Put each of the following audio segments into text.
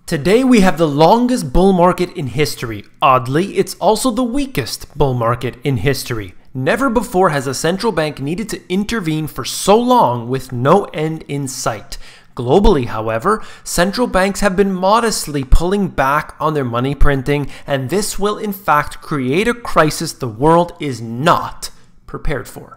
Today we have the longest bull market in history. Oddly, it's also the weakest bull market in history. Never before has a central bank needed to intervene for so long with no end in sight. Globally, however, central banks have been modestly pulling back on their money printing, and this will in fact create a crisis the world is not prepared for.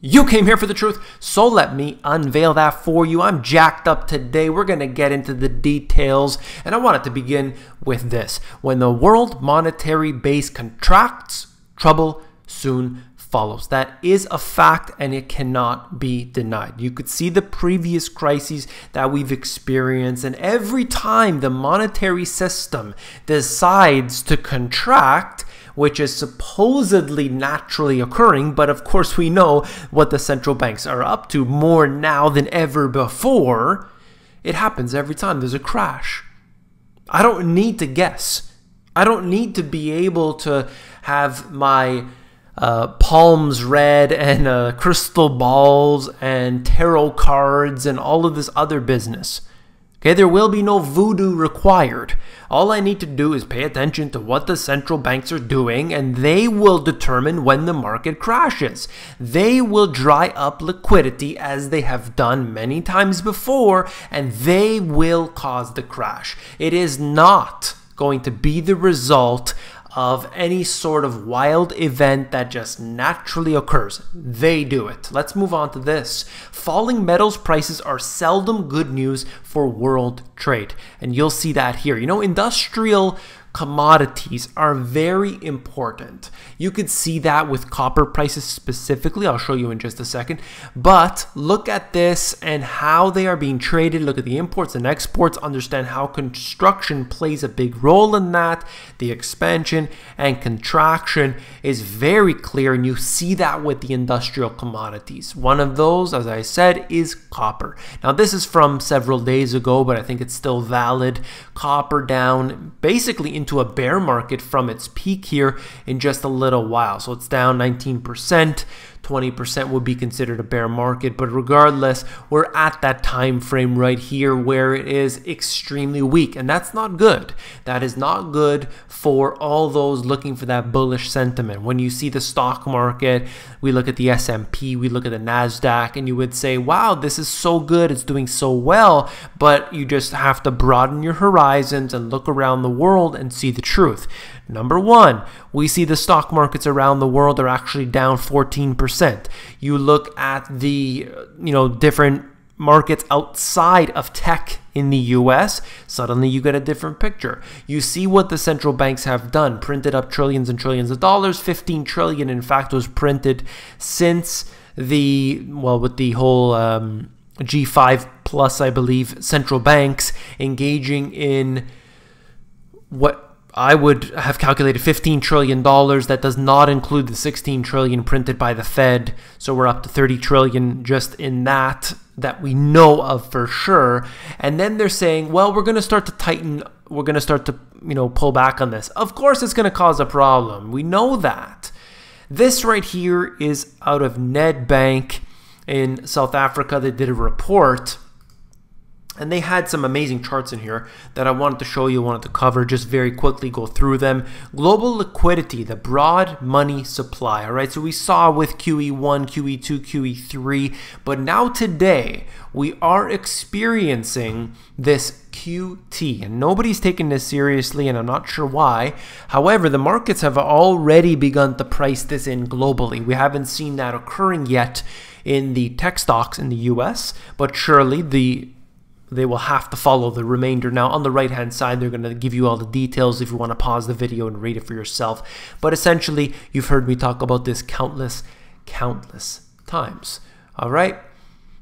You came here for the truth, so let me unveil that for you. I'm jacked up today. We're going to get into the details, and I wanted to begin with this. When the world monetary base contracts, trouble soon follows. That is a fact, and it cannot be denied. You could see the previous crises that we've experienced, and every time the monetary system decides to contract, which is supposedly naturally occurring, but of course we know what the central banks are up to more now than ever before. It happens every time there's a crash. I don't need to guess. I don't need to be able to have my palms read and crystal balls and tarot cards and all of this other business. Okay, there will be no voodoo required. All I need to do is pay attention to what the central banks are doing, and they will determine when the market crashes. They will dry up liquidity as they have done many times before, and they will cause the crash. It is not going to be the result of any sort of wild event that just naturally occurs. They do it. Let's move on to this. Falling metals prices are seldom good news for world trade. And you'll see that here. You know, industrial commodities are very important. You could see that with copper prices specifically. I'll show you in just a second. But look at this and how they are being traded. Look at the imports and exports. Understand how construction plays a big role in that. The expansion and contraction is very clear, and you see that with the industrial commodities. One of those, as I said, is copper. Now, this is from several days ago, but I think it's still valid. Copper down basically into a bear market from its peak here in just a little while. So it's down 19%. 20% would be considered a bear market, but regardless, we're at that time frame right here where it is extremely weak, and that's not good. That is not good for all those looking for that bullish sentiment. When you see the stock market, we look at the S&P, we look at the NASDAQ, and you would say, wow, this is so good, it's doing so well, but you just have to broaden your horizons and look around the world and see the truth. Number one, we see the stock markets around the world are actually down 14%. You look at the, different markets outside of tech in the US, suddenly you get a different picture. You see what the central banks have done, printed up trillions and trillions of dollars. 15 trillion, in fact, was printed since with the whole G5 plus, I believe, central banks engaging in what I would have calculated $15 trillion. That does not include the 16 trillion printed by the Fed. So we're up to 30 trillion just in that we know of for sure. And then they're saying, well, we're going to start to tighten. We're going to start to, pull back on this. Of course, it's going to cause a problem. We know that. This right here is out of Nedbank in South Africa. They did a report, and they had some amazing charts in here that I wanted to show you, wanted to cover, just very quickly go through them. Global liquidity, the broad money supply. All right, so we saw with QE1, QE2, QE3, but now today we are experiencing this QT, and nobody's taking this seriously, and I'm not sure why. However, the markets have already begun to price this in globally. We haven't seen that occurring yet in the tech stocks in the US, but surely they will have to follow the remainder. Now, on the right-hand side, they're going to give you all the details if you want to pause the video and read it for yourself. But essentially, you've heard me talk about this countless times. All right?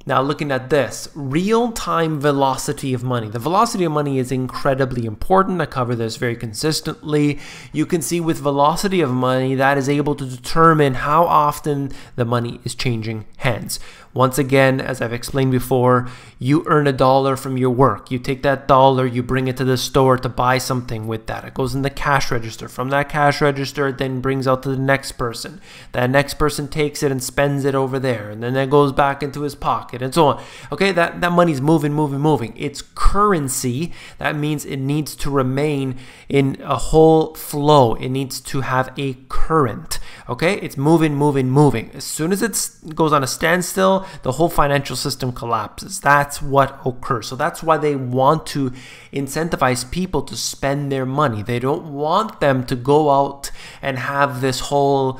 Now, looking at this, real-time velocity of money. The velocity of money is incredibly important. I cover this very consistently. You can see with velocity of money, that is able to determine how often the money is changing hands. Once again, as I've explained before, you earn $1 from your work. You take that dollar, you bring it to the store to buy something with that. It goes in the cash register. From that cash register, it then brings out to the next person. That next person takes it and spends it over there, and then it goes back into his pocket. market, and so on. Okay, that money's moving. It's currency. That means it needs to remain in a whole flow. It needs to have a current. Okay, it's moving. As soon as it goes on a standstill, the whole financial system collapses. That's what occurs. So that's why they want to incentivize people to spend their money. They don't want them to go out and have this whole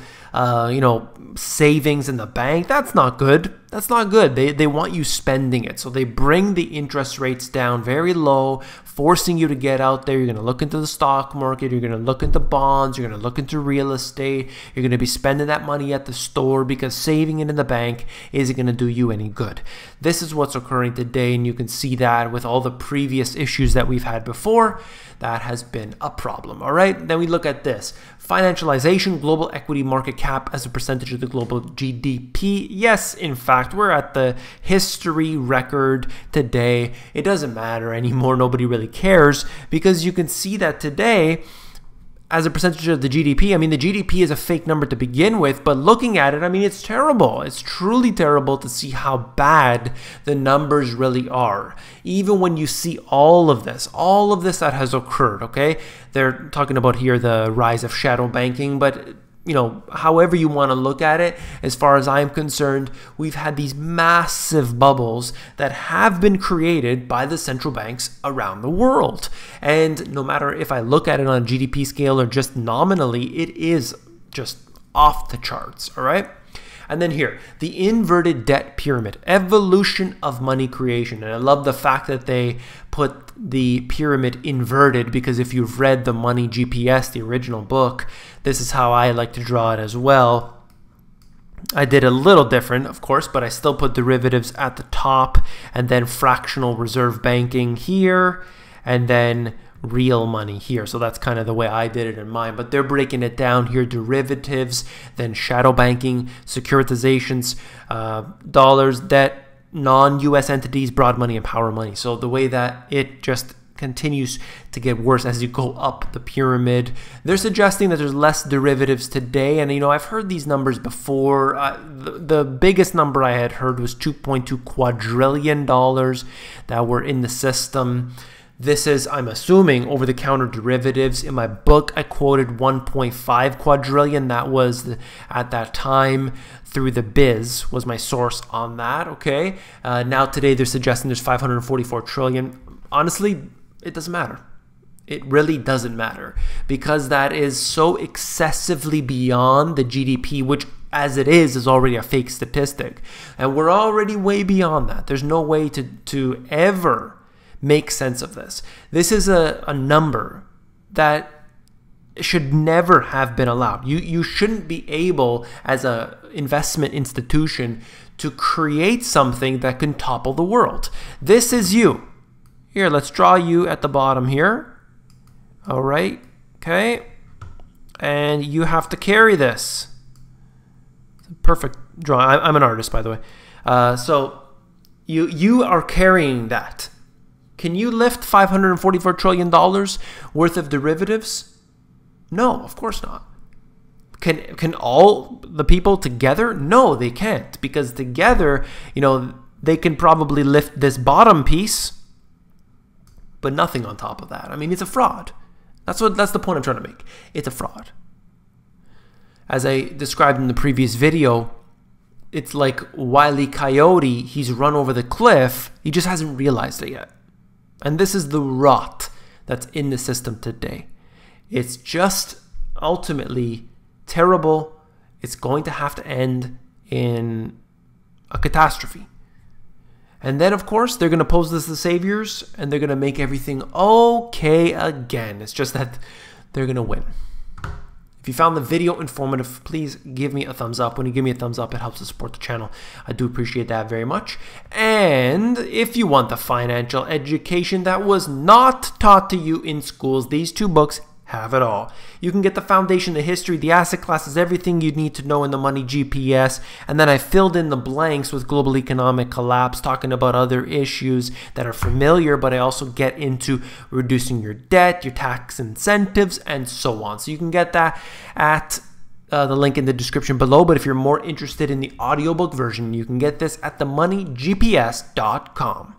savings in the bank. That's not good. They want you spending it. So they bring the interest rates down very low, forcing you to get out there. You're going to look into the stock market. You're going to look into bonds. You're going to look into real estate. You're going to be spending that money at the store because saving it in the bank isn't going to do you any good. This is what's occurring today, and you can see that with all the previous issues that we've had before. That has been a problem. All right, then we look at this. Financialization, global equity market cap as a percentage of the global GDP. Yes, in fact, we're at the history record today. It doesn't matter anymore. Nobody really cares because you can see that today as a percentage of the GDP. I mean, the GDP is a fake number to begin with, but looking at it, I mean, it's terrible. It's truly terrible to see how bad the numbers really are. Even when you see all of this that has occurred, okay? They're talking about here the rise of shadow banking, but however you want to look at it, as far as I'm concerned, we've had these massive bubbles that have been created by the central banks around the world. And no matter if I look at it on a GDP scale or just nominally, it is just off the charts, all right? And then here, the inverted debt pyramid, evolution of money creation. And I love the fact that they put the pyramid inverted, because if you've read the Money GPS, the original book, this is how I like to draw it as well. I did a little different, of course, but I still put derivatives at the top, and then fractional reserve banking here, and then real money here. So that's kind of the way I did it in mine, but they're breaking it down here: derivatives, then shadow banking, securitizations, dollars, debt, non-US entities, broad money, and power money. So the way that it just continues to get worse as you go up the pyramid. They're suggesting that there's less derivatives today, and I've heard these numbers before. The biggest number I had heard was $2.2 quadrillion that were in the system. This is, I'm assuming, over-the-counter derivatives. In my book, I quoted 1.5 quadrillion. That was, at that time, through the biz, was my source on that, okay? Now today, they're suggesting there's 544 trillion. Honestly, it doesn't matter. It really doesn't matter, because that is so excessively beyond the GDP, which as it is already a fake statistic. And we're already way beyond that. There's no way to ever make sense of this. This is a number that should never have been allowed. You shouldn't be able, as an investment institution, to create something that can topple the world. This is you. Here, let's draw you at the bottom here. All right, okay. And you have to carry this. Perfect drawing. I'm an artist, by the way. So you are carrying that. Can you lift $544 trillion worth of derivatives? No, of course not. Can all the people together? No, they can't, because together, they can probably lift this bottom piece, but nothing on top of that. I mean, it's a fraud. That's the point I'm trying to make. It's a fraud. As I described in the previous video, it's like Wile E. Coyote. He's run over the cliff. He just hasn't realized it yet. And this is the rot that's in the system today. It's just ultimately terrible. It's going to have to end in a catastrophe. And then, of course, they're going to pose this as the saviors, and they're going to make everything okay again. It's just that they're going to win. If you found the video informative, please give me a thumbs up. When you give me a thumbs up, it helps to support the channel. I do appreciate that very much. And if you want the financial education that was not taught to you in schools, these two books have it all. You can get the foundation, the history, the asset classes, everything you need to know in the Money GPS. And then I filled in the blanks with global economic collapse, talking about other issues that are familiar, but I also get into reducing your debt, your tax incentives, and so on. So you can get that at the link in the description below, but if you're more interested in the audiobook version, you can get this at themoneygps.com.